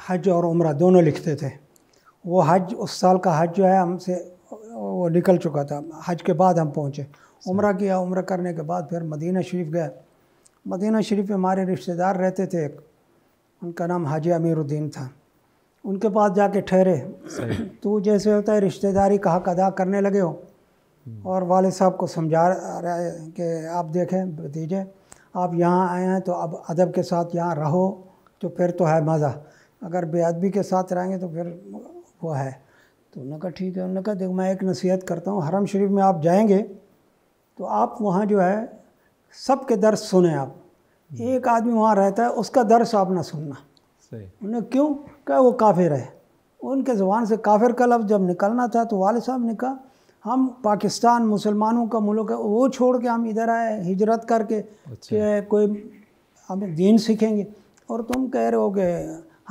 حج اور عمرہ دونوں لکھتے تھے. وہ حج اس سال کا حج جو ہے ہم سے وہ نکل چکا تھا. حج کے بعد ہم پہنچے, عمرہ کیا, عمرہ کرنے کے بعد پھر مدینہ شریف گئے. مدینہ شریف میں ہمارے رشتہ دار رہتے تھے ایک, ان کا نام حاجی امیر الدین تھا. ان کے پاس جا کے ٹھہرے. تو جیسے ہوتا ہے رشتہ داری کا حق ادا کرنے لگے ہو, اور والد صاحب کو سمجھا رہا ہے کہ آپ دیکھیں بھتیجے, آپ یہاں آئے ہیں تو اب ادب کے ساتھ یہاں رہو تو پھر تو ہے مزہ, اگر بے ادبی کے ساتھ رہیں گے تو پھر وہ ہے. تو انہوں نے کہا ٹھیک ہے. انہوں نے کہا دیکھ میں ایک نصیحت کرتا ہوں, حرم شریف میں آپ جائیں گے تو آپ وہاں جو ہے سب کے درس سنیں. آپ ایک آدمی وہاں رہتا ہے اس کا درس آپ نہ سننا. انہوں نے کیوں کہ وہ کافر ہے. ان کے زبان سے کافر کا لفظ جب نکلنا تھا تو والد صاحب نے کہا ہم پاکستان مسلمانوں کا ملک ہے, وہ چھوڑ کے ہم ادھر آئے ہجرت کر کے کہ کوئی ہم دین سیکھیں گے, اور تم کہہ رہے ہو کہ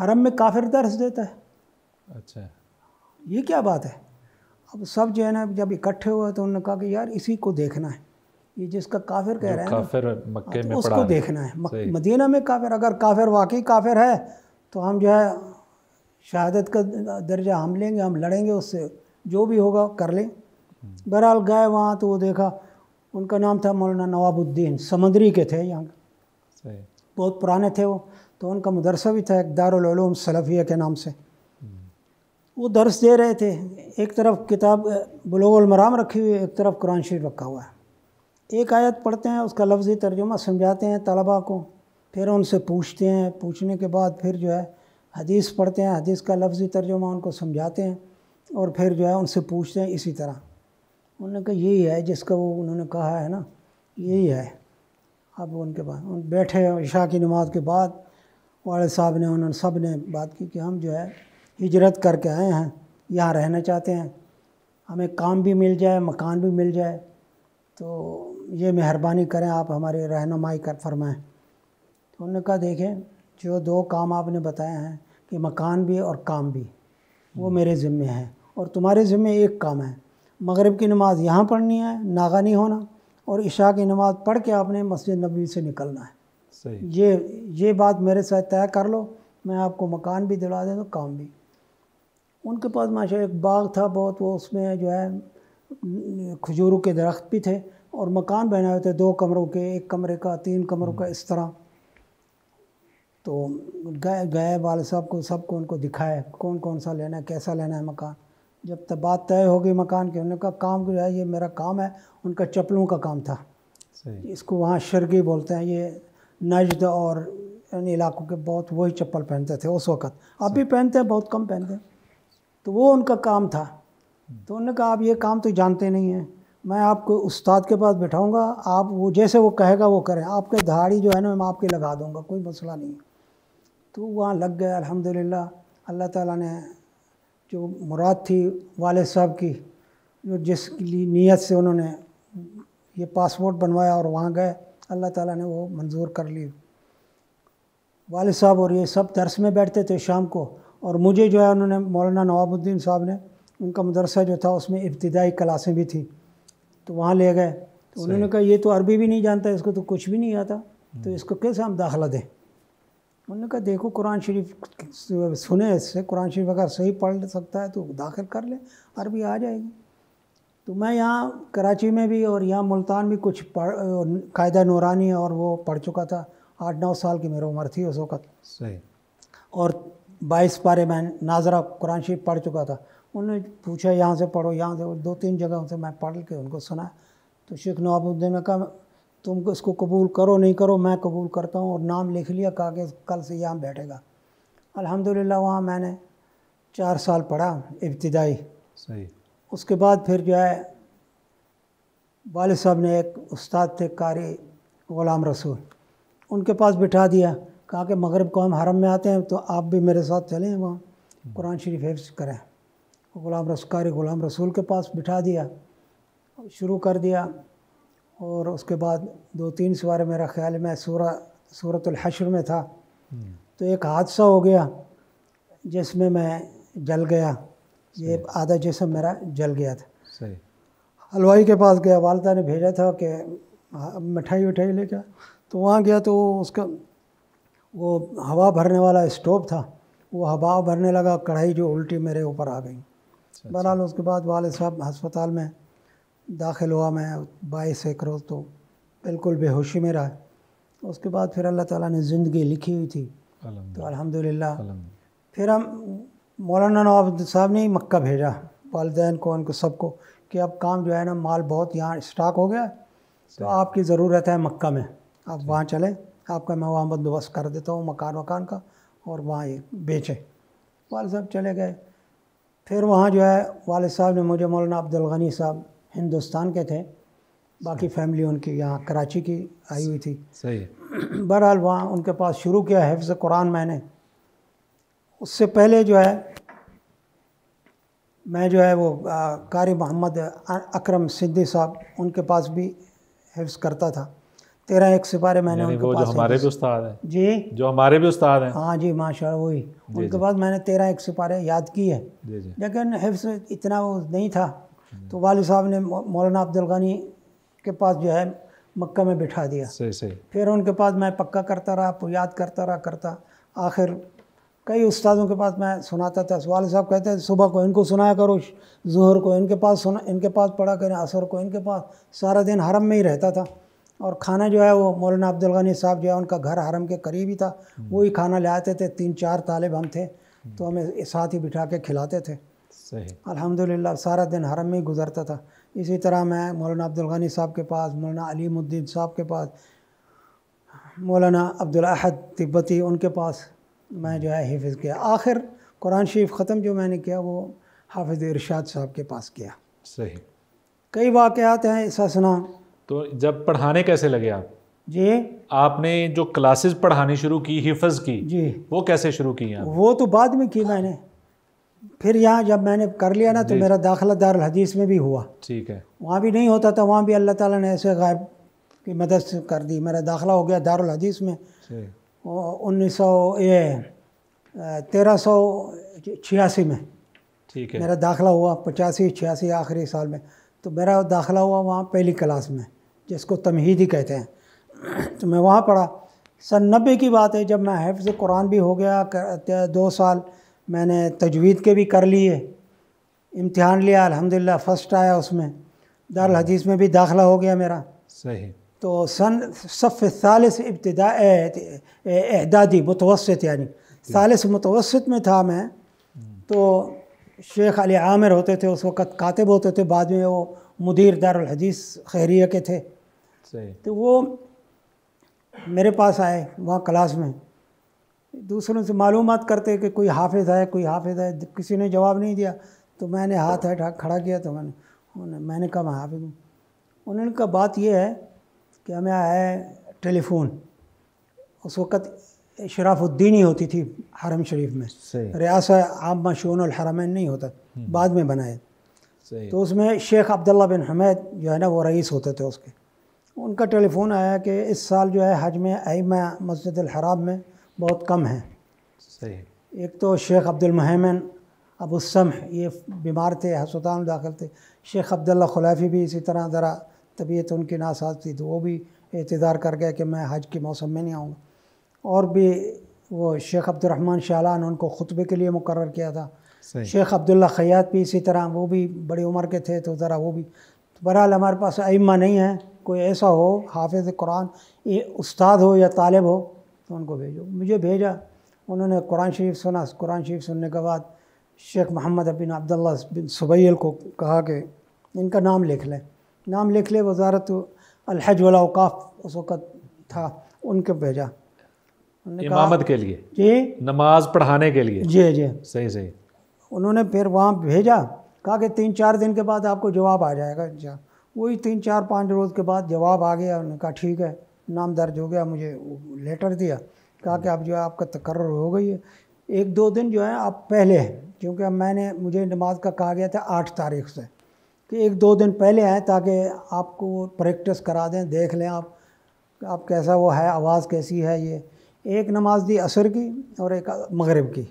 حرم میں کافر درس دیتا ہے. اچھا, یہ کیا بات ہے. اب سب جو ہے نا جب اکٹھے ہوئے تو انہوں نے کہا کہ یار اسی کو دیکھنا ہے, یہ جس کا کافر کہہ رہے ہیں کافر مکے میں اس پڑا کو دیکھنا ہے. مدینہ میں کافر, اگر کافر واقعی کافر ہے تو ہم جو ہے شہادت کا درجہ ہم لیں گے, ہم لڑیں گے اس سے, جو بھی ہوگا کر لیں. بہرحال گئے وہاں تو وہ دیکھا, ان کا نام تھا مولانا نواب الدین, سمندری کے تھے, یہاں بہت پرانے تھے وہ. تو ان کا مدرسہ بھی تھا ایک دارالعلوم سلفیہ کے نام سے. وہ درس دے رہے تھے, ایک طرف کتاب بلوغ المرام رکھی ہوئی ہے, ایک طرف قرآن شریف رکھا ہوا ہے. ایک آیت پڑھتے ہیں, اس کا لفظی ترجمہ سمجھاتے ہیں طلباء کو, پھر ان سے پوچھتے ہیں, پوچھنے کے بعد پھر جو ہے حدیث پڑھتے ہیں, حدیث کا لفظی ترجمہ ان کو سمجھاتے ہیں, اور پھر جو ہے ان سے پوچھتے ہیں اسی طرح. انہوں نے کہا یہی ہے جس کا وہ انہوں نے کہا ہے نا, یہی ہے. اب ان کے بعد بیٹھے عشاء کی نماز کے بعد والد صاحب نے, انہوں نے سب نے بات کی کہ ہم جو ہے ہجرت کر کے آئے ہیں, یہاں رہنا چاہتے ہیں, ہمیں کام بھی مل جائے, مکان بھی مل جائے, تو یہ مہربانی کریں آپ ہماری رہنمائی کر فرمائیں. تو انہوں نے کہا دیکھیں جو دو کام آپ نے بتائے ہیں کہ مکان بھی اور کام بھی, وہ میرے ذمے ہیں, اور تمہارے ذمے ایک کام ہے, مغرب کی نماز یہاں پڑھنی ہے, ناغہ نہیں ہونا, اور عشاء کی نماز پڑھ کے آپ نے مسجد نبوی سے نکلنا ہے. یہ بات میرے ساتھ طے کر لو, میں آپ کو مکان بھی دلا دیں تو کام بھی. ان کے پاس ماشاء ایک باغ تھا بہت, وہ اس میں جو ہے کھجوروں کے درخت بھی تھے, اور مکان بنے ہوئے تھے 2 کمروں کے, 1 کمرے کا, 3 کمروں کا, اس طرح. تو گئے والد صاحب کو, سب کو ان کو دکھائے کون کون سا لینا ہے, کیسا لینا ہے مکان. جب بات طے ہو گئی مکان کی, انہوں نے کہا کام جو ہے یہ میرا کام ہے. ان کا چپلوں کا کام تھا, اس کو وہاں شرگی بولتے ہیں. یہ نجد اور ان علاقوں کے بہت وہی چپل پہنتے تھے اس وقت, اب بھی پہنتے ہیں, بہت کم پہنتے ہیں. تو وہ ان کا کام تھا. تو انہوں نے کہا آپ یہ کام تو جانتے نہیں ہیں, میں آپ کو استاد کے پاس بٹھاؤں گا, آپ وہ جیسے وہ کہے گا وہ کریں, آپ کے دہاڑی جو ہے نا میں آپ کی لگا دوں گا, کوئی مسئلہ نہیں. تو وہاں لگ گئے الحمدللہ. اللہ تعالیٰ نے جو مراد تھی والد صاحب کی, جو جس کی نیت سے انہوں نے یہ پاسپورٹ بنوایا اور وہاں گئے, اللہ تعالیٰ نے وہ منظور کر لی. والد صاحب اور یہ سب درس میں بیٹھتے تھے شام کو, اور مجھے جو ہے انہوں نے مولانا نواب الدین صاحب نے, ان کا مدرسہ جو تھا اس میں ابتدائی کلاسیں بھی تھیں, تو وہاں لے گئے. تو انہوں نے کہا یہ تو عربی بھی نہیں جانتا, اس کو تو کچھ بھی نہیں آتا, تو اس کو کیسے ہم داخلہ دیں. انہوں نے کہا دیکھو قرآن شریف سنے, اس سے قرآن شریف اگر صحیح پڑھ سکتا ہے تو داخل کر لے, عربی آ جائے گی. تو میں یہاں کراچی میں بھی اور یہاں ملتان بھی کچھ قاعدہ نورانی اور وہ پڑھ چکا تھا. 8-9 سال کی میری عمر تھی اس وقت, اور 22 پارے میں ناظرہ قرآن شریف پڑھ چکا تھا. انہوں نے پوچھا یہاں سے پڑھو, یہاں سے 2-3 جگہوں سے میں پڑھ کے ان کو سنا. تو شیخ نواب الدین نے کہا تم کو اس کو قبول کرو نہیں کرو, میں قبول کرتا ہوں, اور نام لکھ لیا, کہا کہ کل سے یہاں بیٹھے گا. الحمدللہ وہاں میں نے 4 سال پڑھا ابتدائی. اس کے بعد پھر جو ہے والد صاحب نے ایک استاد تھے قاری غلام رسول, ان کے پاس بٹھا دیا, کہا کہ مغرب کو ہم حرم میں آتے ہیں تو آپ بھی میرے ساتھ چلیں, وہاں قرآن شریف حفظ کریں. قاری غلام رسول کے پاس بٹھا دیا, شروع کر دیا. اور اس کے بعد 2-3 سوارے میرا خیال میں سورۃ الحشر میں تھا, تو ایک حادثہ ہو گیا جس میں جل گیا, یہ آدھا جسم میرا جل گیا تھا. حلوائی کے پاس گیا, والدہ نے بھیجا تھا کہ مٹھائی لے جا, تو وہاں گیا تو اس کا وہ ہوا بھرنے والا اسٹوو تھا, وہ ہوا بھرنے لگا، کڑھائی جو الٹی میرے اوپر آ گئی۔ بہرحال اس کے بعد والد صاحب ہسپتال میں داخل ہوا، میں 22-1 روز تو بالکل بے ہوشی میں رہا۔ اس کے بعد پھر اللہ تعالیٰ نے زندگی لکھی ہوئی تھی تو الحمدللہ پھر ہم مولانا نواب صاحب نے مکہ بھیجا، والدین کو، ان کو سب کو، کہ اب کام جو ہے نا، مال بہت یہاں اسٹاک ہو گیا تو آپ کی ضرورت ہے مکہ میں، آپ وہاں چلیں، آپ کا میں وہاں بندوبست کر دیتا ہوں مکان کا، اور وہاں یہ بیچیں۔ والد صاحب چلے گئے۔ پھر وہاں جو ہے والد صاحب نے مجھے، مولانا عبدالغنی صاحب ہندوستان کے تھے، باقی فیملی ان کی یہاں کراچی کی آئی ہوئی تھی۔ صحیح۔ بہرحال وہاں ان کے پاس شروع کیا حفظ قرآن میں نے۔ اس سے پہلے جو ہے میں جو ہے وہ قاری محمد اکرم سندھی صاحب، ان کے پاس بھی حفظ کرتا تھا۔ 13 سپارے میں نے ان کے وہ پاس، جو ہمارے بھی استاد ہیں، جی جو ہمارے بھی استاد ہیں، ہاں جی ماشاء اللہ وہی، ان کے بعد میں نے 13 سپارے یاد کی ہے، لیکن حفظ اتنا وہ نہیں تھا، تو والد صاحب نے مولانا عبدالغنی کے پاس جو ہے مکہ میں بٹھا دیا۔ صحیح۔ پھر ان کے پاس میں پکا کرتا رہا، یاد کرتا آخر کئی استادوں کے پاس میں سناتا تھا۔ والد صاحب کہتے ہیں صبح کو ان کو سنایا کرو، ظہر کو ان کے پاس پڑھا کریں، عصر کو ان کے پاس، سارا دن حرم میں ہی رہتا تھا۔ اور کھانا جو ہے وہ مولانا عبدالغنی صاحب جو ہے ان کا گھر حرم کے قریب ہی تھا، وہی کھانا لے آتے تھے، 3-4 طالب ہم تھے تو ہمیں ساتھ ہی بٹھا کے کھلاتے تھے۔ صحیح۔ الحمدللہ سارا دن حرم میں ہی گزرتا تھا۔ اسی طرح میں مولانا عبدالغنی صاحب کے پاس، مولانا علیم الدین صاحب کے پاس، مولانا عبدالاحد تبتی ان کے پاس میں جو ہے حفظ کیا۔ آخر قرآن شریف ختم جو میں نے کیا وہ حافظ ارشاد صاحب کے پاس کیا۔ صحیح۔ کئی واقعات ہیں ایسا سنا۔ تو جب پڑھانے کیسے لگے آپ؟ جی آپ نے جو کلاسز پڑھانی شروع کی، حفظ کی، جی وہ کیسے شروع کی ہیں؟ وہ تو بعد میں کی میں نے، پھر یہاں جب میں نے کر لیا نا تو میرا داخلہ دارالحدیث میں بھی ہوا۔ ٹھیک ہے۔ وہاں بھی نہیں ہوتا تھا، وہاں بھی اللہ تعالیٰ نے ایسے غائب کی مدد سے کر دی، میرا داخلہ ہو گیا دارالحدیث میں 1386 میں۔ ٹھیک ہے۔ میرا داخلہ ہوا 85-86 آخری سال میں، تو میرا داخلہ ہوا وہاں پہلی کلاس میں، جس کو تمہیدی کہتے ہیں، تو میں وہاں پڑھا۔ سن 90 کی بات ہے، جب میں حفظ قرآن بھی ہو گیا، 2 سال میں نے تجوید کے بھی کر لیے، امتحان لیا، الحمدللہ فرسٹ آیا اس میں، دارالحدیث میں بھی داخلہ ہو گیا میرا۔ صحیح۔ تو سن صف ثالث ابتداء اعدادی متوسط، یعنی ثالث متوسط میں تھا میں، تو شیخ علی عامر ہوتے تھے اس وقت، کاتب ہوتے تھے، بعد میں وہ مدیر دارالحدیث خیریہ کے تھے۔ صحیح۔ تو وہ میرے پاس آئے وہاں کلاس میں، دوسروں سے معلومات کرتے کہ کوئی حافظ ہے، کوئی حافظ ہے، کسی نے جواب نہیں دیا، تو میں نے ہاتھ کھڑا کیا، تو میں نے کہا میں حافظ ہوں۔ انہوں نے کہا بات یہ ہے کہ ہمیں آیا ہے ٹیلی فون، اس وقت شراف الدین ہی ہوتی تھی حرم شریف میں، ریاست عامہ شؤون الحرمین نہیں ہوتا، بعد میں بنائے۔ تو اس میں شیخ عبداللہ بن حمید جو ہے نا وہ رئیس ہوتے تھے اس کے، ان کا ٹیلی فون آیا کہ اس سال جو ہے حج میں ائمہ مسجد الحرام میں بہت کم ہیں۔ صحیح۔ ایک تو شیخ عبد المہیمن ابو السمح یہ بیمار تھے، ہسپتال میں داخل تھے، شیخ عبداللہ خلافی بھی اسی طرح ذرا طبیعت ان کی ناساز تھی، تو وہ بھی اعتذار کر گئے کہ میں حج کے موسم میں نہیں آؤں گا۔ اور بھی وہ شیخ عبد الرحمن شالان ان کو خطبے کے لیے مقرر کیا تھا، شیخ عبداللہ خیاط بھی اسی طرح، وہ بھی بڑی عمر کے تھے، تو ذرا وہ بھی، بہرحال ہمارے پاس ائمہ نہیں ہیں، کوئی ایسا ہو حافظ قرآن، یہ استاد ہو یا طالب ہو تو ان کو بھیجو۔ مجھے بھیجا، انہوں نے قرآن شریف سنا، قرآن شریف سننے کے بعد شیخ محمد بن عبداللہ بن سبیل کو کہا کہ ان کا نام لکھ لیں، نام لکھ لے، وزارت الحج والاوقاف اس وقت تھا، ان کو بھیجا امامت کے لیے، جی نماز پڑھانے کے لیے۔ جی جی صحیح۔ انہوں نے پھر وہاں بھیجا، کہا کہ 3-4 دن کے بعد آپ کو جواب آ جائے گا۔ وہی 3-4-5 روز کے بعد جواب آ گیا، انہوں نے کہا ٹھیک ہے، نام درج ہو گیا، مجھے لیٹر دیا، کہا کہ اب جو ہے آپ کا تقرر ہو گئی ہے، 1-2 دن جو ہے آپ پہلے، کیونکہ مجھے نماز کا کہا گیا تھا 8 تاریخ سے، کہ 1-2 دن پہلے آئیں تاکہ آپ کو پریکٹس کرا دیں، دیکھ لیں آپ کیسا وہ ہے، آواز کیسی ہے۔ یہ ایک نماز دی عصر کی اور ایک مغرب کی،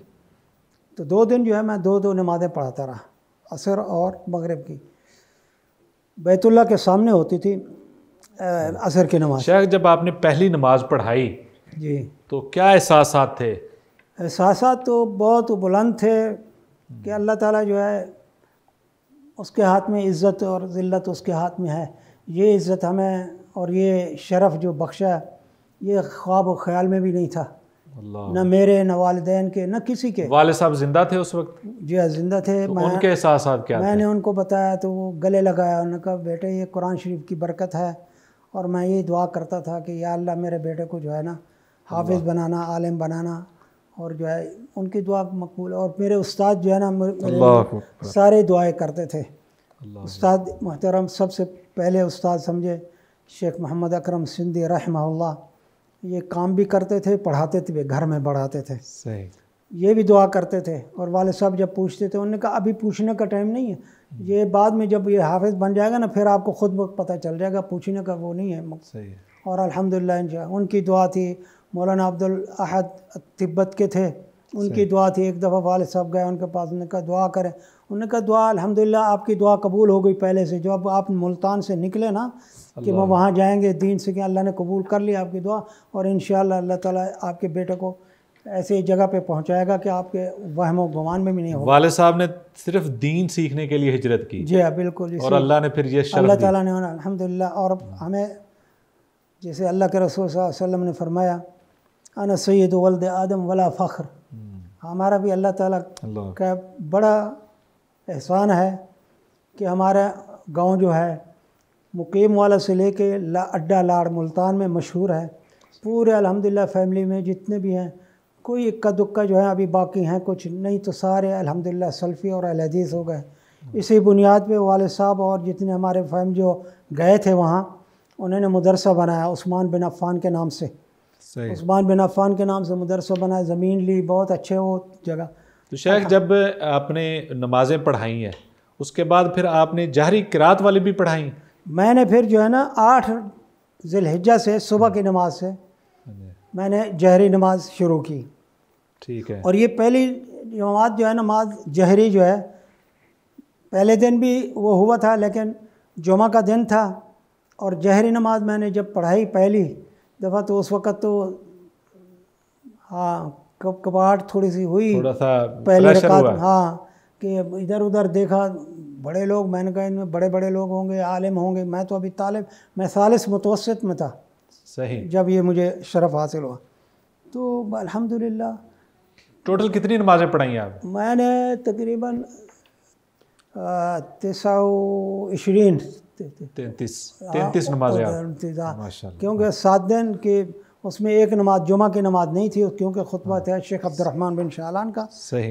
تو 2 دن جو ہے میں 2 نمازیں پڑھاتا رہا، عصر اور مغرب کی، بیت اللہ کے سامنے ہوتی تھی عصر کی نماز۔ شیخ جب آپ نے پہلی نماز پڑھائی جی تو کیا احساسات تھے؟ احساسات تو بہت بلند تھے کہ اللہ تعالیٰ جو ہے اس کے ہاتھ میں عزت اور ذلت اس کے ہاتھ میں ہے. یہ عزت ہمیں اور یہ شرف جو بخشا یہ خواب و خیال میں بھی نہیں تھا، اللہ. نہ میرے نہ والدین کے نہ کسی کے. والد صاحب زندہ تھے اس وقت؟ جی ہاں زندہ تھے. ان کے احساسات کیا میں نے ان کو بتایا تو وہ گلے لگایا، انہوں نے کہا بیٹے یہ قرآن شریف کی برکت ہے، اور میں یہ دعا کرتا تھا کہ یا اللہ میرے بیٹے کو جو ہے نا حافظ بنانا، عالم بنانا، اور جو ہے ان کی دعا مقبول. اور میرے استاد جو ہے نا میرے سارے دعائیں کرتے تھے. استاد محترم سب سے پہلے استاد سمجھے شیخ محمد اکرم سندھی رحمہ اللہ، یہ کام بھی کرتے تھے، پڑھاتے تھے، گھر میں پڑھاتے تھے. صحیح. یہ بھی دعا کرتے تھے. اور والد صاحب جب پوچھتے تھے انہوں نے کہا ابھی پوچھنے کا ٹائم نہیں ہے، یہ بعد میں جب یہ حافظ بن جائے گا نا پھر آپ کو خود بخود پتہ چل جائے گا، پوچھنے کا وہ نہیں ہے. صحیح. اور الحمدللہ انشاءاللہ ان کی دعا تھی. مولانا عبدالاحد تبت کے تھے، ان کی دعا تھی. ایک دفعہ والد صاحب گئے ان کے پاس، انہوں نے کہا دعا کریں. انہوں نے کہا دعا الحمدللہ آپ کی دعا قبول ہو گئی پہلے سے. جو اب آپ ملتان سے نکلے نا کہ وہ وہاں جائیں گے دین سے، کہ اللہ نے قبول کر لیا آپ کی دعا، اور انشاءاللہ اللہ تعالیٰ آپ کے بیٹے کو ایسی جگہ پہ پہنچائے گا کہ آپ کے وہم و گمان میں بھی نہیں ہوگا. والد صاحب نے صرف دین سیکھنے کے لیے ہجرت کی. جی ہاں بالکل. اور اللہ نے پھر یہ شرف اللہ تعالیٰ نے الحمدللہ. اور ہمیں جیسے اللہ کے رسول صلی اللہ علیہ وسلم نے فرمایا انا سید ولد آدم ولا فخر، ہمارا بھی اللہ تعالیٰ کا بڑا احسان ہے کہ ہمارا گاؤں جو ہے مقیم والا سے لے کے اڈا لاڑ ملتان میں مشہور ہے. پورے الحمدللہ فیملی میں جتنے بھی ہیں کوئی اکا دکا جو ہے ابھی باقی ہیں کچھ نہیں، تو سارے الحمدللہ سلفی اور اہل حدیث ہو گئے. اسی بنیاد پہ والد صاحب اور جتنے ہمارے فیملی جو گئے تھے وہاں انہوں نے مدرسہ بنایا عثمان بن عفان کے نام سے. عثمان بن عفان کے نام سے مدرسہ بنایا، زمین لی، بہت اچھے وہ جگہ. تو شیخ جب آپ نے نمازیں پڑھائی ہیں اس کے بعد پھر آپ نے جہری قرات والی بھی پڑھائیں؟ میں نے پھر جو ہے نا 8 ذی الحجہ سے صبح کی نماز سے میں نے جہری نماز شروع کی. ٹھیک ہے. اور یہ پہلی نماز جو ہے نماز جہری جو ہے پہلے دن بھی وہ ہوا تھا، لیکن جمعہ کا دن تھا. اور جہری نماز میں نے جب پڑھائی پہلی دفعہ تو اس وقت تو ہاں کباہٹ تھوڑی سی ہوئی، تھوڑا سا پہلی رکعت. ہاں کہ ادھر ادھر دیکھا بڑے لوگ، میں نے کہا ان میں بڑے بڑے لوگ ہوں گے، عالم ہوں گے. میں تو ابھی طالب، میں ثالث متوسط میں تھا. صحیح. جب یہ مجھے شرف حاصل ہوا تو الحمدللہ. ٹوٹل کتنی نمازیں پڑھائیں آپ؟ میں نے تقریباً 33 نمازیں. کیونکہ 7 دن کی اس میں ایک نماز جمعہ کی نماز نہیں تھی، کیونکہ خطبہ تھا شیخ عبد الرحمن بن شعلان کا.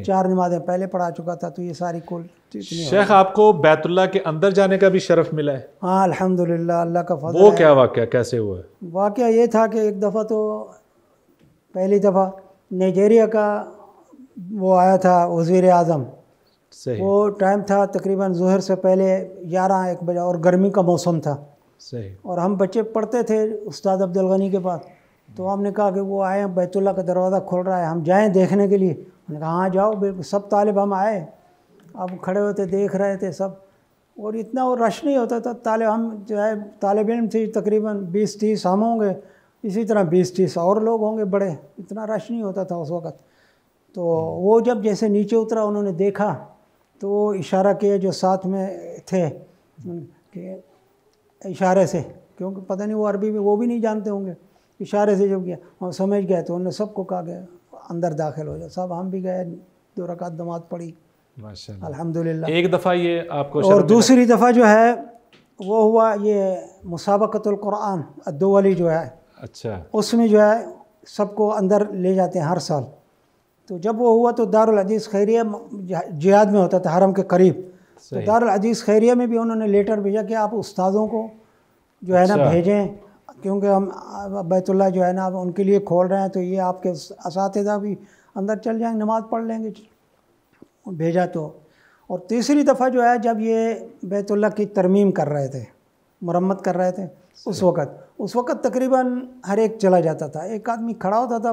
4 نمازیں پہلے پڑھا چکا تھا، تو یہ ساری کل. شیخ آپ کو بیت اللہ کے اندر جانے کا بھی شرف ملا ہے؟ ہاں الحمدللہ اللہ کا فضل. وہ کیا واقعہ کیسے ہوا ہے؟ واقعہ یہ تھا کہ ایک دفعہ تو پہلی دفعہ نائجیریا کا وہ آیا تھا وزیر اعظم. وہ ٹائم تھا تقریباً ظہر سے پہلے 11-1 بجے، اور گرمی کا موسم تھا. صحیح. اور ہم بچے پڑھتے تھے استاد عبدالغنی کے پاس، تو ہم نے کہا کہ وہ آئے بیت اللہ کا دروازہ کھول رہا ہے، ہم جائیں دیکھنے کے لیے. ہم نے کہا ہاں جاؤ. بالکل سب طالب ہم آئے، اب کھڑے ہوتے دیکھ رہے تھے سب، اور اتنا وہ رش نہیں ہوتا تھا. ہم جو ہے طالب علم تھے تقریباً 20-30 ہم ہوں گے، اسی طرح 20-30 اور لوگ ہوں گے بڑے. اتنا رش نہیں ہوتا تھا اس وقت. تو وہ جب جیسے نیچے اترا انہوں نے دیکھا تو وہ اشارہ کیا جو ساتھ میں تھے کہ اشارے سے، کیونکہ پتہ نہیں وہ عربی میں وہ بھی نہیں جانتے ہوں گے. اشارے سے جب کیا ہم سمجھ گئے تو انہوں نے سب کو کہا کہ اندر داخل ہو جاؤ. سب ہم بھی گئے، 2 رکعت نماز پڑھی ماشاءاللہ الحمدللہ. ایک دفعہ یہ آپ کو اور دوسری دفعہ جو ہے وہ ہوا یہ مسابقۃ القرآن الدولی جو ہے. اچھا. اس میں جو ہے سب کو اندر لے جاتے ہیں ہر سال. تو جب وہ ہوا تو دارالحدیث خیریہ جہاد میں ہوتا تھا حرم کے قریب. تو دارالحدیث خیریہ میں بھی انہوں نے لیٹر بھیجا کہ آپ استادوں کو جو ہے نا بھیجیں، کیونکہ ہم بیت اللہ جو ہے نا ان کے لیے کھول رہے ہیں، تو یہ آپ کے اساتذہ بھی اندر چل جائیں نماز پڑھ لیں گے. بھیجا تو. اور تیسری دفعہ جو ہے جب یہ بیت اللہ کی ترمیم کر رہے تھے، مرمت کر رہے تھے، اس وقت تقریباً ہر ایک چلا جاتا تھا. ایک آدمی کھڑا ہوتا تھا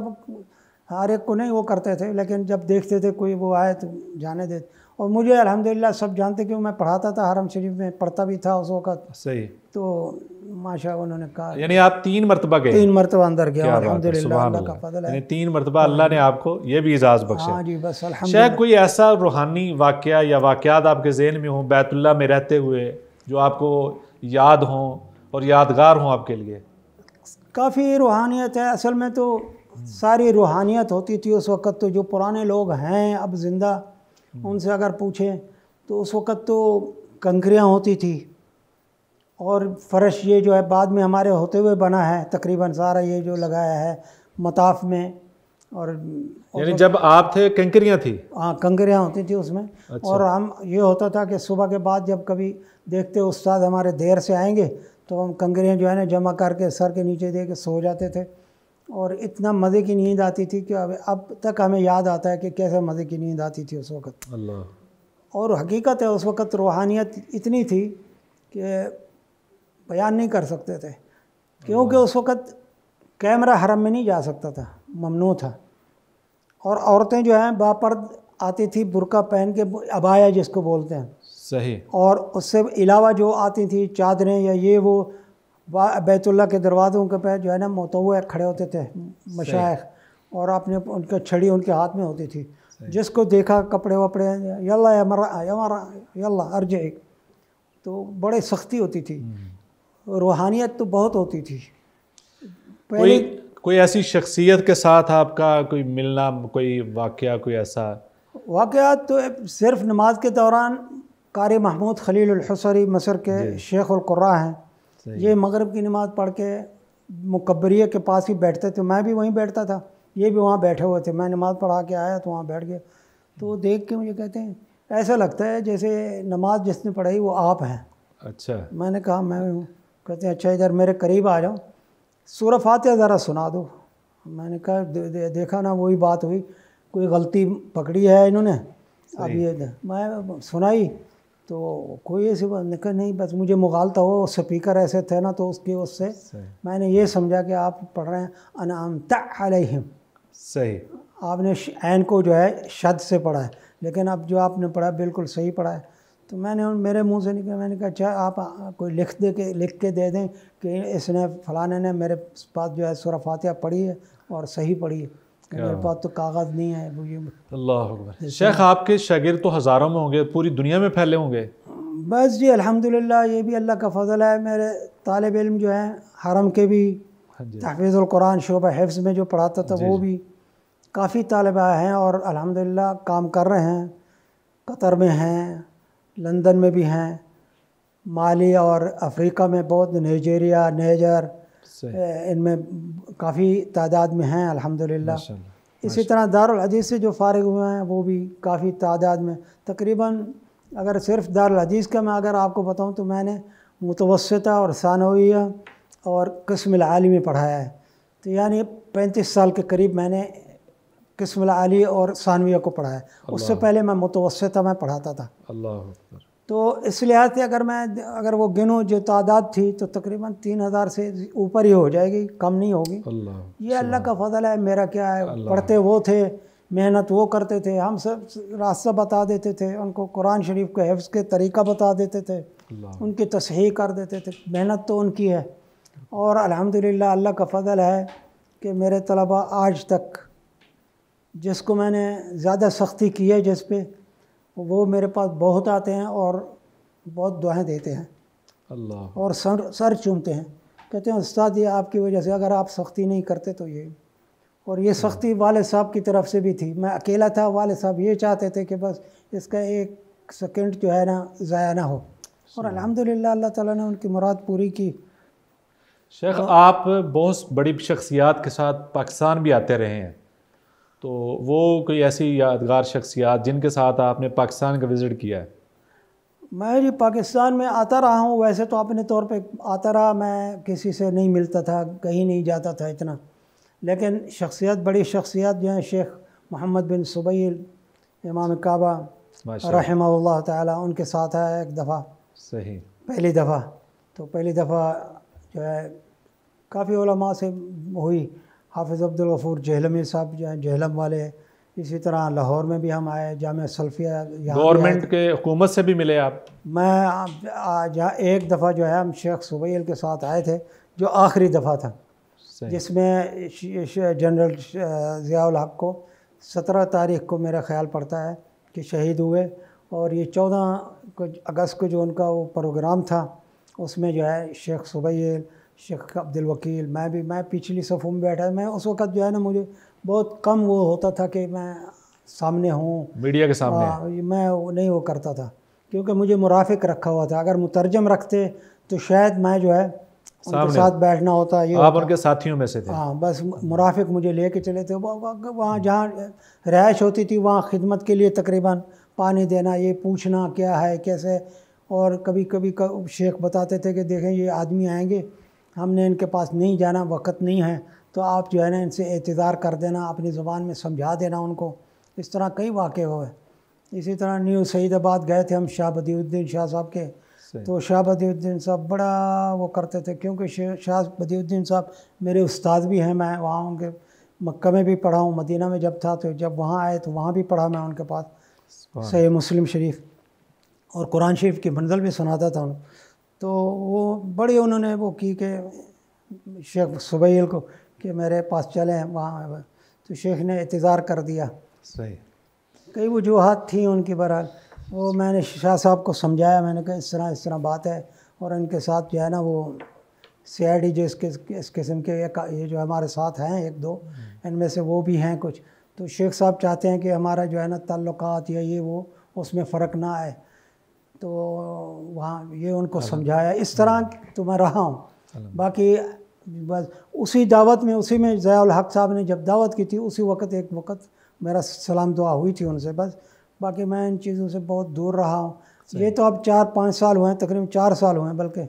ہر ایک کو نہیں وہ کرتے تھے، لیکن جب دیکھتے تھے کوئی وہ آئے تو جانے دیتے. اور مجھے الحمدللہ سب جانتے کہ میں پڑھاتا تھا حرم شریف میں، پڑھتا بھی تھا اس وقت. صحیح. تو ماشاء انہوں نے کہا یعنی آپ 3 مرتبہ گئے؟ 3 مرتبہ اندر گیا الحمدللہ، اللہ کا فضل ہے. یعنی 3 مرتبہ اللہ نے آپ کو یہ بھی اعزاز بخشا. ہاں جی بس الحمدللہ. شاید کوئی ایسا روحانی واقعہ یا واقعات آپ کے ذہن میں ہوں بیت اللہ میں رہتے ہوئے جو آپ کو یاد ہوں اور یادگار ہوں آپ کے لیے؟ کافی روحانیت ہے اصل میں، تو ساری روحانیت ہوتی تھی اس وقت. تو جو پرانے لوگ ہیں اب زندہ، ان سے اگر پوچھیں تو اس وقت تو کنکریاں ہوتی تھی، اور فرش یہ جو ہے بعد میں ہمارے ہوتے ہوئے بنا ہے تقریباً سارا یہ جو لگایا ہے مطاف میں. اور یعنی جب آپ تھے کنکریاں تھی؟ ہاں کنکریاں ہوتی تھی اس میں. اور ہم یہ ہوتا تھا کہ صبح کے بعد جب کبھی دیکھتے استاد ہمارے دیر سے آئیں گے تو ہم کنکریاں جو ہے نا جمع کر کے سر کے نیچے دے کے سو جاتے تھے. اور اتنا مزے کی نیند آتی تھی کہ اب تک ہمیں یاد آتا ہے کہ کیسے مزے کی نیند آتی تھی اس وقت. اللہ. اور حقیقت ہے اس وقت روحانیت اتنی تھی کہ بیان نہیں کر سکتے تھے، کیونکہ اس وقت کیمرہ حرم میں نہیں جا سکتا تھا، ممنوع تھا. اور عورتیں جو ہیں باپرد آتی تھی برقع پہن کے، عبایا جس کو بولتے ہیں. صحیح. اور اس سے علاوہ جو آتی تھی چادریں یا یہ وہ، بیت اللہ کے دروازوں کے پہ جو ہے نا متوع کھڑے ہوتے تھے مشائخ، اور اپنے ان کا چھڑی ان کے ہاتھ میں ہوتی تھی. جس کو دیکھا کپڑے وپڑے یلا یلا ارجع. تو بڑے سختی ہوتی تھی، روحانیت تو بہت ہوتی تھی. کوئی ایسی شخصیت کے ساتھ آپ کا کوئی ملنا، کوئی واقعہ، کوئی ایسا واقعات؟ تو صرف نماز کے دوران قاری محمود خلیل الحصری مصر کے شیخ القراء ہیں، یہ مغرب کی نماز پڑھ کے مکبریہ کے پاس ہی بیٹھتے تھے، میں بھی وہیں بیٹھتا تھا، یہ بھی وہاں بیٹھے ہوئے تھے. میں نماز پڑھا کے آیا تو وہاں بیٹھ گئے. تو دیکھ کے مجھے کہتے ہیں ایسا لگتا ہے جیسے نماز جس نے پڑھائی وہ آپ ہیں. اچھا. میں نے کہا میں ہوں. کہتے ہیں اچھا ادھر میرے قریب آ جاؤ، سورہ فاتحہ ذرا سنا دو. میں نے کہا دیکھا نا وہی بات ہوئی، کوئی غلطی پکڑی ہے انہوں نے. اب یہ میں سنائی تو کوئی ایسی بات نہیں، کہا نہیں بس مجھے مغالطہ ہو، سپیکر ایسے تھے نا تو اس سے میں نے یہ سمجھا کہ آپ پڑھ رہے ہیں انعمت علیہم. صحیح. آپ نے عین کو جو ہے شد سے پڑھا ہے، لیکن اب جو آپ نے پڑھا بالکل صحیح پڑھا ہے. تو میں نے میرے منہ سے نکلا، میں نے کہا اچھا آپ کوئی لکھ کے دے دیں کہ اس نے فلانے نے میرے پاس جو ہے سورہ فاتحہ پڑھی ہے اور صحیح پڑھی ہے. میرے پاس تو کاغذ نہیں ہے. اللہ اکبر. شیخ آپ کے شاگرد تو ہزاروں میں ہوں گے، پوری دنیا میں پھیلے ہوں گے؟ بس جی الحمدللہ یہ بھی اللہ کا فضل ہے. میرے طالب علم جو ہیں حرم کے بھی تحفیظ القرآن شعبہ حفظ میں جو پڑھاتا تھا وہ بھی کافی طالبہ ہیں، اور الحمدللہ کام کر رہے ہیں. قطر میں ہیں، لندن میں بھی ہیں، مالی اور افریقہ میں بہت، نائجیریا، نیجر، ان میں کافی تعداد میں ہیں الحمدللہ. اسی طرح دارالحدیث سے جو فارغ ہوئے ہیں وہ بھی کافی تعداد میں. تقریباً اگر صرف دارالحدیث کا میں اگر آپ کو بتاؤں تو میں نے متوسطہ اور ثانویہ اور قسم العالی میں پڑھایا ہے. تو یعنی 35 سال کے قریب میں نے قسم العالی اور ثانویہ کو پڑھایا. اس سے پہلے میں متوسطہ میں پڑھاتا تھا. اللہ اکبر. تو اس لحاظ سے اگر وہ گنوں جو تعداد تھی تو تقریباً 3000 سے اوپر ہی ہو جائے گی، کم نہیں ہوگی. یہ اللہ کا فضل ہے. میرا کیا ہے، پڑھتے وہ تھے، محنت وہ کرتے تھے، ہم سب راستہ بتا دیتے تھے ان کو، قرآن شریف کے حفظ کے طریقہ بتا دیتے تھے، ان کی تصحیح کر دیتے تھے. محنت تو ان کی ہے. اور الحمدللہ اللہ کا فضل ہے کہ میرے طلباء آج تک جس کو میں نے زیادہ سختی کی ہے جس پہ، وہ میرے پاس بہت آتے ہیں اور بہت دعائیں دیتے ہیں. اللہ. اور سر چومتے ہیں، کہتے ہیں استاد یہ آپ کی وجہ سے، اگر آپ سختی نہیں کرتے تو یہ. اور یہ سختی والد صاحب کی طرف سے بھی تھی. میں اکیلا تھا، والد صاحب یہ چاہتے تھے کہ بس اس کا ایک سیکنڈ جو ہے نا ضائع نہ ہو. اور الحمدللہ اللہ تعالیٰ نے ان کی مراد پوری کی. شیخ آپ بہت بڑی شخصیات کے ساتھ پاکستان بھی آتے رہے ہیں، تو وہ کوئی ایسی یادگار شخصیات جن کے ساتھ آپ نے پاکستان کا وزٹ کیا ہے؟ میں جی پاکستان میں آتا رہا ہوں، ویسے تو اپنے طور پہ آتا رہا، میں کسی سے نہیں ملتا تھا، کہیں نہیں جاتا تھا اتنا. لیکن بڑی شخصیات جو ہیں، شیخ محمد بن سبیل امام کعبہ رحمہ اللہ تعالیٰ، ان کے ساتھ آیا ایک دفعہ. صحیح. پہلی دفعہ جو ہے کافی علماء سے ہوئی. حافظ عبدالغفور جہلمی صاحب جو ہیں جہلم والے، اسی طرح لاہور میں بھی ہم آئے، جامعہ سلفیہ یہاں گورنمنٹ کے حکومت سے بھی ملے آپ؟ میں ایک دفعہ جو ہے ہم شیخ سبیل کے ساتھ آئے تھے، جو آخری دفعہ تھا، جس میں جنرل ضیاء الحق کو 17 تاریخ کو میرا خیال پڑتا ہے کہ شہید ہوئے، اور یہ 14 اگست کو جو ان کا وہ پروگرام تھا اس میں جو ہے شیخ سبیل، شیخ عبدالوکیل، میں پچھلی صفوں میں بیٹھا، میں اس وقت جو ہے نا مجھے بہت کم وہ ہوتا تھا کہ میں سامنے ہوں، میڈیا کے سامنے میں نہیں وہ کرتا تھا، کیونکہ مجھے مرافق رکھا ہوا تھا، اگر مترجم رکھتے تو شاید میں جو ہے ان کے ساتھ بیٹھنا ہوتا، یہ آپ ان کے ساتھیوں میں سے تھے؟ ہاں، بس مرافق مجھے لے کے چلے تھے، وہاں جہاں رہائش ہوتی تھی وہاں خدمت کے لیے تقریباً پانی دینا، یہ پوچھنا کیا ہے کیسے، اور کبھی کبھی شیخ بتاتے تھے کہ دیکھیں یہ آدمی آئیں گے، ہم نے ان کے پاس نہیں جانا، وقت نہیں ہے، تو آپ جو ہے نا ان سے اعتذار کر دینا، اپنی زبان میں سمجھا دینا ان کو۔ اس طرح کئی واقعے ہوئے۔ اسی طرح نیو سعید آباد گئے تھے ہم شاہ بدیع الدین شاہ صاحب کے، تو شاہ بدیع الدین صاحب بڑا وہ کرتے تھے، کیونکہ شاہ بدیع الدین صاحب میرے استاد بھی ہیں، میں وہاں ان کے مکہ میں بھی پڑھا ہوں، مدینہ میں جب تھا تو جب وہاں آئے تو وہاں بھی پڑھا میں ان کے پاس صحیح مسلم شریف، اور قرآن شریف کی منزل بھی سناتا تھا انہوں، تو وہ بڑی انہوں نے وہ کی کہ شیخ سبیل کو کہ میرے پاس چلیں وہاں، تو شیخ نے اعتذار کر دیا۔ صحیح، کئی وجوہات تھیں ان کی، بہرحال وہ میں نے شاہ صاحب کو سمجھایا، میں نے کہا اس طرح بات ہے، اور ان کے ساتھ جو ہے نا وہ سی آئی ڈی جو اس قسم کے یہ جو ہمارے ساتھ ہیں ایک دو، ان میں سے وہ بھی ہیں کچھ، تو شیخ صاحب چاہتے ہیں کہ ہمارا جو ہے نا تعلقات یا یہ وہ اس میں فرق نہ آئے، تو وہاں یہ ان کو سمجھایا، اس طرح تو میں رہا ہوں۔ باقی بس اسی دعوت میں، اسی میں ضیاء الحق صاحب نے جب دعوت کی تھی اسی وقت ایک وقت میرا سلام دعا ہوئی تھی ان سے، بس باقی میں ان چیزوں سے بہت دور رہا ہوں۔ یہ تو اب 4-5 سال ہوئے ہیں، تقریباً 4 سال ہوئے ہیں، بلکہ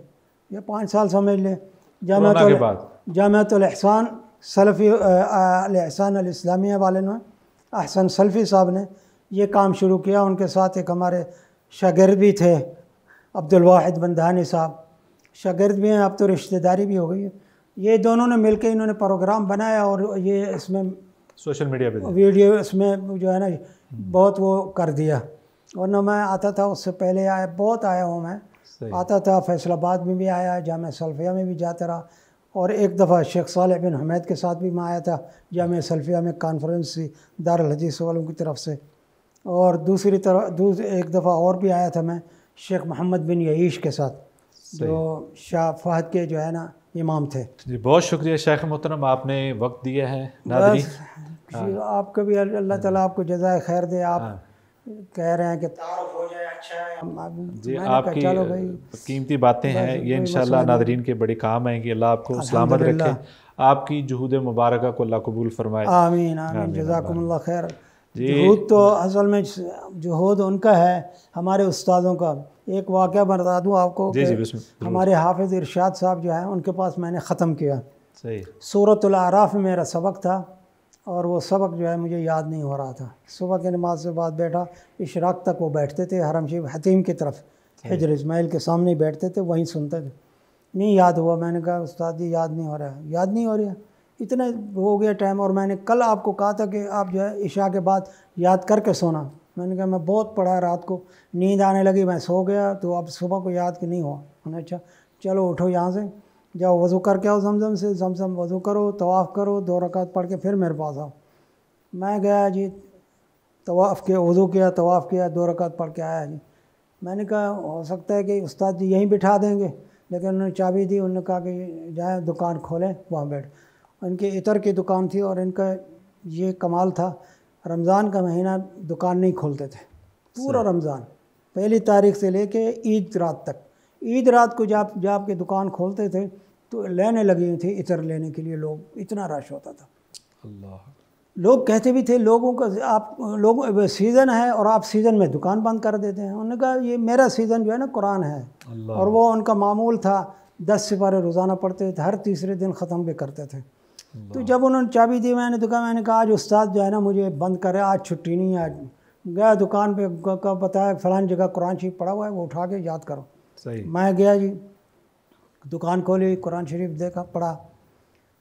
یہ 5 سال سمجھ لیں۔ جامعۃ الاحسان سلفی الاحسان الاسلامیہ والے نے، احسن سلفی صاحب نے یہ کام شروع کیا، ان کے ساتھ ایک ہمارے شاگرد بھی تھے عبدالواحد بندھانی صاحب، شاگرد بھی ہیں، اب تو رشتہ داری بھی ہو گئی ہے، یہ دونوں نے مل کے انہوں نے پروگرام بنایا، اور یہ اس میں سوشل میڈیا پہ ویڈیو اس میں جو ہے نا بہت وہ کر دیا، ورنہ میں آتا تھا اس سے پہلے بہت آیا ہوں، میں آتا تھا، فیصل آباد میں بھی آیا، جامعہ سلفیہ میں بھی جاتا رہا، اور ایک دفعہ شیخ صالح بن حمید کے ساتھ بھی میں آیا تھا جامعہ سلفیہ میں، کانفرنس تھی دارالحدیث والوں کی طرف سے، اور دوسری طرف ایک دفعہ اور بھی آیا تھا میں شیخ محمد بن یعیش کے ساتھ، جو شاہ فہد کے جو ہے نا امام تھے۔ جی بہت شکریہ شیخ محترم، آپ نے وقت دیا ہے۔ ناظرین آپ کو بھی اللہ تعالیٰ آپ کو جزائے خیر دے، آپ کہہ رہے ہیں کہ تعارف ہو جائے، اچھا ہے جی، آپ کی قیمتی باتیں ہیں، یہ انشاءاللہ ناظرین کے بڑے کام آئیں گی، اللہ آپ کو سلامت رکھے، آپ کی جہود مبارکہ کو اللہ قبول فرمائے۔ آمین آمین، جزاکم اللہ خیر۔ جہود تو اصل میں جہود ان کا ہے، ہمارے استادوں کا۔ ایک واقعہ بتا دوں آپ کو کہ ہمارے حافظ ارشاد صاحب جو ہیں ان کے پاس میں نے ختم کیا، سورۃ الاعراف میں میرا سبق تھا، اور وہ سبق جو ہے مجھے یاد نہیں ہو رہا تھا، صبح کی نماز سے بعد بیٹھا، اشراق تک وہ بیٹھتے تھے حرم شریف حتیم کی طرف، حجر اسماعیل کے سامنے بیٹھتے تھے، وہیں سنتے تھے، نہیں یاد ہوا، میں نے کہا استاد جی یاد نہیں ہو رہا ہے، یاد نہیں ہو رہا، اتنا ہو گیا ٹائم، اور میں نے کل آپ کو کہا تھا کہ آپ جو ہے عشاء کے بعد یاد کر کے سونا، میں نے کہا میں بہت پڑھا رات کو، نیند آنے لگی، میں سو گیا، تو اب صبح کو یاد کہ نہیں ہوا، میں نے اچھا چلو اٹھو یہاں سے، جاؤ وضو کر کے آؤ زمزم سے، زمزم وضو کرو، طواف کرو، 2 رکعت پڑھ کے پھر میرے پاس آؤ۔ میں گیا جی، طواف کیا، وضو کیا، طواف کیا، 2 رکعت پڑھ کے آیا جی۔ میں نے کہا ہو سکتا ہے کہ استاد جی یہیں بٹھا دیں گے، لیکن انہوں نے چابی دی، انہوں نے کہا کہ جائیں دکان کھولیں، وہاں بیٹھ، ان کی عطر کی دکان تھی، اور ان کا یہ کمال تھا، رمضان کا مہینہ دکان نہیں کھولتے تھے، پورا رمضان 1 تاریخ سے لے کے عید رات تک، عید رات کو جب آپ کی دکان کھولتے تھے تو لینے لگی ہوئی تھی عطر لینے کے لیے، لوگ اتنا رش ہوتا تھا، اللہ، لوگ کہتے بھی تھے لوگوں کا آپ لوگوں سیزن ہے اور آپ سیزن میں دکان بند کر دیتے ہیں، انہوں نے کہا یہ میرا سیزن جو ہے نا قرآن ہے، اور وہ ان کا معمول تھا، 10 سپارے روزانہ پڑھتے تھے، ہر تیسرے دن ختم بھی کرتے تھے۔ تو جب انہوں نے چابی دی، میں نے کہا آج استاد جو ہے نا مجھے بند کرے، آج چھٹی نہیں ہے، آج گیا دکان پہ بتایا فلان جگہ قرآن شریف پڑھا ہوا ہے، وہ اٹھا کے یاد کرو، میں گیا جی، دکان کھولی، قرآن شریف دیکھا، پڑھا،